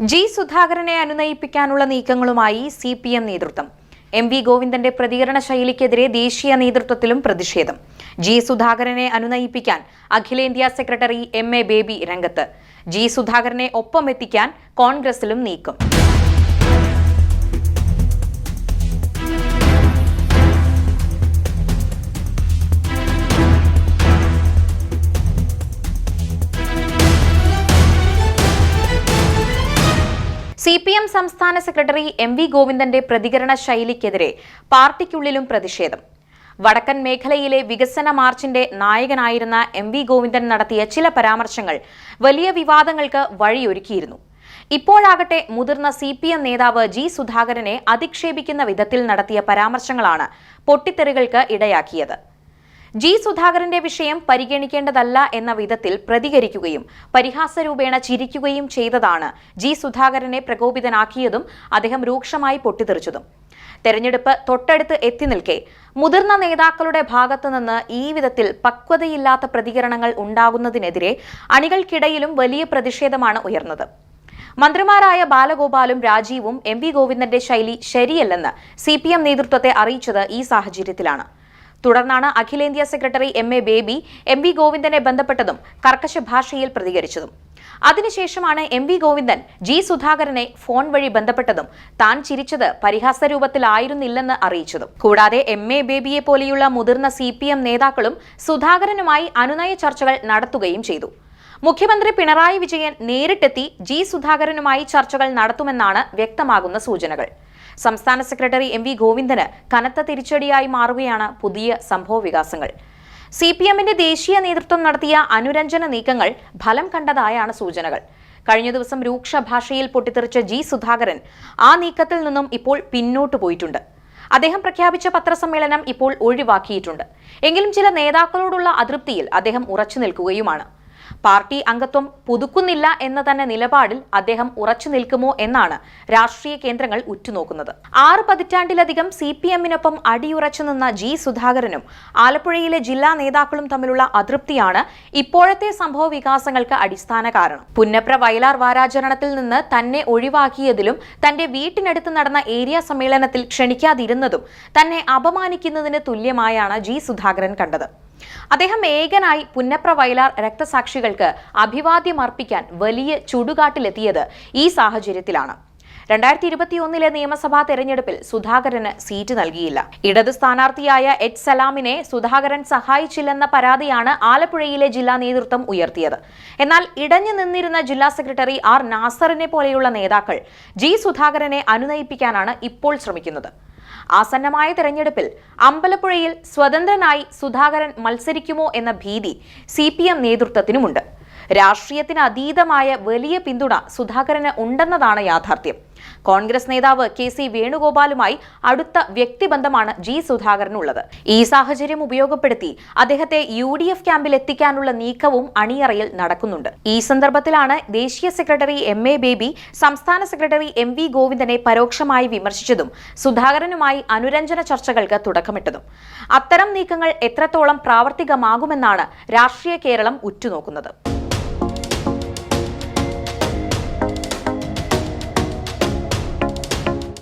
G സുധാകരനെ അനുനയിപ്പിക്കാനുള്ള നീക്കങ്ങളുമായി CPM നേതൃത്വം. MV. ഗോവിന്ദന്റെ പ്രതികരണ ശൈലിക്കെതിരെ ദേശീയ നേതൃത്വത്തിലും പ്രതിഷേധം. ജി സുധാകരനെ അനുനയിപ്പിക്കാൻ അഖിലേന്ത്യാ സെക്രട്ടറി എം.എ. ബേബി രംഗത്ത്. ജി സുധാകരനെ ഒപ്പമെത്തിക്കാൻ കോൺഗ്രസിലും നീക്കം. സിപിഎം സംസ്ഥാന സെക്രട്ടറി എം.വി. ഗോവിന്ദന്റെ പ്രതികരണ ശൈലിക്കെതിരെ പാർട്ടിക്കുള്ളിലും പ്രതിഷേധം. വടക്കൻ മേഖലയിലെ വികസന മാർച്ചിന്റെ നായകനായിരുന്ന എം.വി. ഗോവിന്ദൻ നടത്തിയ ചില പരാമർശങ്ങൾ വലിയ വിവാദങ്ങൾക്ക് വഴിയൊരുക്കിയിരുന്നു. ഇപ്പോഴാകട്ടെ മുതിർന്ന സിപിഎം നേതാവ് ജി സുധാകരനെ അധിക്ഷേപിക്കുന്ന വിധത്തിൽ നടത്തിയ പരാമർശങ്ങളാണ് പൊട്ടിത്തെറികൾക്ക് ഇടയാക്കിയത്. ജി സുധാകരന്റെ വിഷയം പരിഗണിക്കേണ്ടതല്ല എന്ന വിധത്തിൽ പ്രതികരിക്കുകയും പരിഹാസരൂപേണ ചിരിക്കുകയും ചെയ്തതാണ് ജി സുധാകരനെ പ്രകോപിതനാക്കിയതും അദ്ദേഹം രൂക്ഷമായി പൊട്ടിത്തെറിച്ചതും. തെരഞ്ഞെടുപ്പ് തൊട്ടടുത്ത് എത്തി നിൽക്കെ മുതിർന്ന നേതാക്കളുടെ ഭാഗത്തുനിന്ന് ഈ വിധത്തിൽ പക്വതയില്ലാത്ത പ്രതികരണങ്ങൾ ഉണ്ടാകുന്നതിനെതിരെ അണികൾക്കിടയിലും വലിയ പ്രതിഷേധമാണ് ഉയർന്നത്. മന്ത്രിമാരായ ബാലഗോപാലും രാജീവും എം.വി. ഗോവിന്ദന്റെ ശൈലി ശരിയല്ലെന്ന് സിപിഎം നേതൃത്വത്തെ അറിയിച്ചത് ഈ സാഹചര്യത്തിലാണ്. തുടർന്നാണ് അഖിലേന്ത്യാ സെക്രട്ടറി എം.എ. ബേബി എം.വി. ഗോവിന്ദനെ ബന്ധപ്പെട്ടതും കർക്കശ ഭാഷയിൽ പ്രതികരിച്ചതും. അതിനുശേഷമാണ് എം.വി. ഗോവിന്ദൻ ജി സുധാകരനെ ഫോൺ വഴി ബന്ധപ്പെട്ടതും താൻ ചിരിച്ചത് പരിഹാസരൂപത്തിലായിരുന്നില്ലെന്ന് അറിയിച്ചതും. കൂടാതെ എം.എ. ബേബിയെ പോലെയുള്ള മുതിർന്ന സിപിഎം നേതാക്കളും സുധാകരനുമായി അനുനയ ചർച്ചകൾ നടത്തുകയും ചെയ്തു. മുഖ്യമന്ത്രി പിണറായി വിജയൻ നേരിട്ടെത്തി ജി സുധാകരനുമായി ചർച്ചകൾ നടത്തുമെന്നാണ് വ്യക്തമാകുന്ന സൂചനകൾ. സംസ്ഥാന സെക്രട്ടറി എം.വി. ഗോവിന്ദന് കനത്ത തിരിച്ചടിയായി മാറുകയാണ് പുതിയ സംഭവവികാസങ്ങൾ. സിപിഎമ്മിന്റെ ദേശീയ നേതൃത്വം നടത്തിയ അനുരഞ്ജന നീക്കങ്ങൾ ഫലം കണ്ടതായാണ് സൂചനകൾ. കഴിഞ്ഞ ദിവസം രൂക്ഷ ഭാഷയിൽ പൊട്ടിത്തെറിച്ച ജി സുധാകരൻ ആ നീക്കത്തിൽ നിന്നും ഇപ്പോൾ പിന്നോട്ടു പോയിട്ടുണ്ട്. അദ്ദേഹം പ്രഖ്യാപിച്ച പത്രസമ്മേളനം ഇപ്പോൾ ഒഴിവാക്കിയിട്ടുണ്ട്. എങ്കിലും ചില നേതാക്കളോടുള്ള അതൃപ്തിയിൽ അദ്ദേഹം ഉറച്ചു നിൽക്കുകയുമാണ്. പാർട്ടി അംഗത്വം പുതുക്കുന്നില്ല എന്ന തന്നെ നിലപാടിൽ അദ്ദേഹം ഉറച്ചു നിൽക്കുമോ എന്നാണ് രാഷ്ട്രീയ കേന്ദ്രങ്ങൾ ഉറ്റുനോക്കുന്നത്. 6 പതിറ്റാണ്ടിലധികം സിപിഎമ്മിനൊപ്പം അടിയുറച്ചു നിന്ന ജി സുധാകരനും ആലപ്പുഴയിലെ ജില്ലാ നേതാക്കളും തമ്മിലുള്ള അതൃപ്തിയാണ് ഇപ്പോഴത്തെ സംഭവ വികാസങ്ങൾക്ക് അടിസ്ഥാന കാരണം. പുന്നപ്ര വയലാർ വാരാചരണത്തിൽ നിന്ന് തന്നെ ഒഴിവാക്കിയതിലും തന്റെ വീട്ടിനടുത്ത് നടന്ന ഏരിയ സമ്മേളനത്തിൽ ക്ഷണിക്കാതിരുന്നതും തന്നെ അപമാനിക്കുന്നതിന് തുല്യമായാണ് ജി സുധാകരൻ കണ്ടത്. അദ്ദേഹം ഏകനായി പുന്നപ്ര വയലാർ രക്തസാക്ഷികൾക്ക് അഭിവാദ്യമർപ്പിക്കാൻ വലിയ ചുടുകാട്ടിലെത്തിയത് ഈ സാഹചര്യത്തിലാണ്. 2021 നിയമസഭാ തെരഞ്ഞെടുപ്പിൽ സുധാകരന് സീറ്റ് നൽകിയില്ല. ഇടത് സ്ഥാനാർത്ഥിയായ എച്ച് സലാമിനെ സുധാകരൻ സഹായിച്ചില്ലെന്ന പരാതിയാണ് ആലപ്പുഴയിലെ ജില്ലാ നേതൃത്വം ഉയർത്തിയത്. എന്നാൽ ഇടഞ്ഞു നിന്നിരുന്ന ജില്ലാ സെക്രട്ടറി ആർ നാസറിനെ പോലെയുള്ള നേതാക്കൾ ജി സുധാകരനെ അനുനയിപ്പിക്കാനാണ് ഇപ്പോൾ ശ്രമിക്കുന്നത്. ആസന്നമായ തെരഞ്ഞെടുപ്പിൽ അമ്പലപ്പുഴയിൽ സ്വതന്ത്രനായി സുധാകരൻ മത്സരിക്കുമോ എന്ന ഭീതി സിപിഎം നേതൃത്വത്തിനുമുണ്ട്. രാഷ്ട്രീയത്തിന് അതീതമായ വലിയ പിന്തുണ സുധാകരന് ഉണ്ടെന്നതാണ് യാഥാർത്ഥ്യം. കോൺഗ്രസ് നേതാവ് കെ.സി. വേണുഗോപാലുമായി അടുത്ത വ്യക്തിബന്ധമാണ് ജി സുധാകരനുള്ളത്. ഈ സാഹചര്യം ഉപയോഗപ്പെടുത്തി അദ്ദേഹത്തെ UDF ക്യാമ്പിൽ എത്തിക്കാനുള്ള നീക്കവും അണിയറയിൽ നടക്കുന്നുണ്ട്. ഈ സന്ദർഭത്തിലാണ് ദേശീയ സെക്രട്ടറി എം.എ. ബേബി സംസ്ഥാന സെക്രട്ടറി എം.വി. ഗോവിന്ദനെ പരോക്ഷമായി വിമർശിച്ചതും സുധാകരനുമായി അനുരഞ്ജന ചർച്ചകൾക്ക് തുടക്കമിട്ടതും. അത്തരം നീക്കങ്ങൾ എത്രത്തോളം പ്രാവർത്തികമാകുമെന്നാണ് രാഷ്ട്രീയ കേരളം ഉറ്റുനോക്കുന്നത്.